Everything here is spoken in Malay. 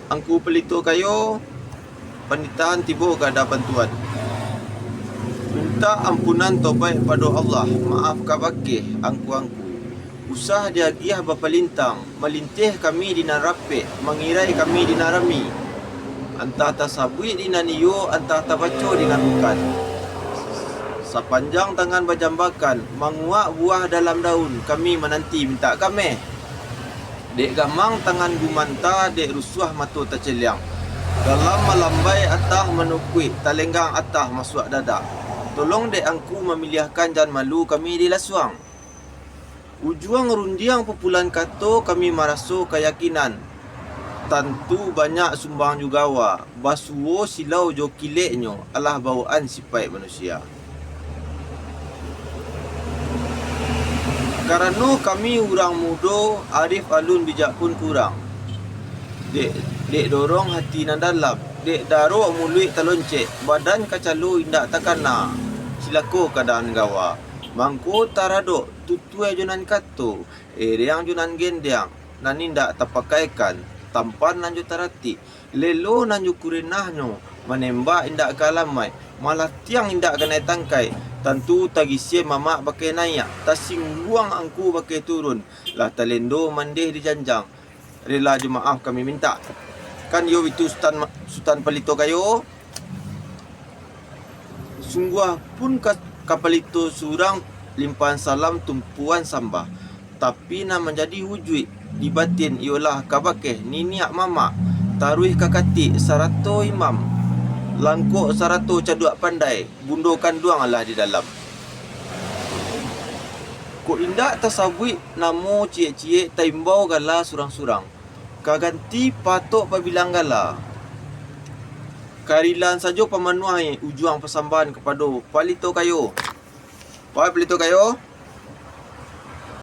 Angku pelito kayo panitaan tiba ke hadapan Tuhan. Minta ampunan tobat pada Allah. Maaf kabake angku-angku. Usah dia giah bapalintang, melintih kami dina rape, mengirai kami dina rami. Antah tasabui dina niyo, antah tabaco dina bukan. Sepanjang tangan bajambakan, menguak buah dalam daun, kami menanti minta kami. Dek gamang tangan gumanta, dek rusuh matu terceliang. Dalam melambai atah menukui, talenggang atah masuk dada. Tolong dek angku memilihkan jan malu kami di lasuang. Ujuang rundiang populan kato kami maraso keyakinan. Tentu banyak sumbang jugawa. Basuo silau jo kileknyo alah bawaan sipai manusia. Karena kami orang muda, arif alun bijak pun kurang. Dek dorong hati nan dalam. Dek daro mului teloncek. Badan kacalo indak takana. Silako keadaan gawa. Mangko taradok tutue junan kato. Eriang junan gendang. Nan indak terpakaikan. Tampan nan ju tarati. Lelo nan ju kurinahno. Menembak indak kalamai. Malah tiang indak kena tangkai. Tentu tagisie mamak pakai naik. Tasing luang angku pakai turun. Lah talendo mandeh di janjang. Rela je maaf kami minta. Kan yo itu sultan pelito kayo. Sungguh pun kapalito surang limpahan salam tumpuan sambah. Tapi nak menjadi wujud di batin ialah kabakeh niniak mama. Taruih kakati sarato imam. Langkok sarato caduak pandai. Bundokan duang lah di dalam. Ko indak tasabui namo cie-cie taimbau gala surang-surang. Kaganti patok pabilang gala. Karilan saja pemanuai ujuang persambahan kepada palito kayo. Palito kayo.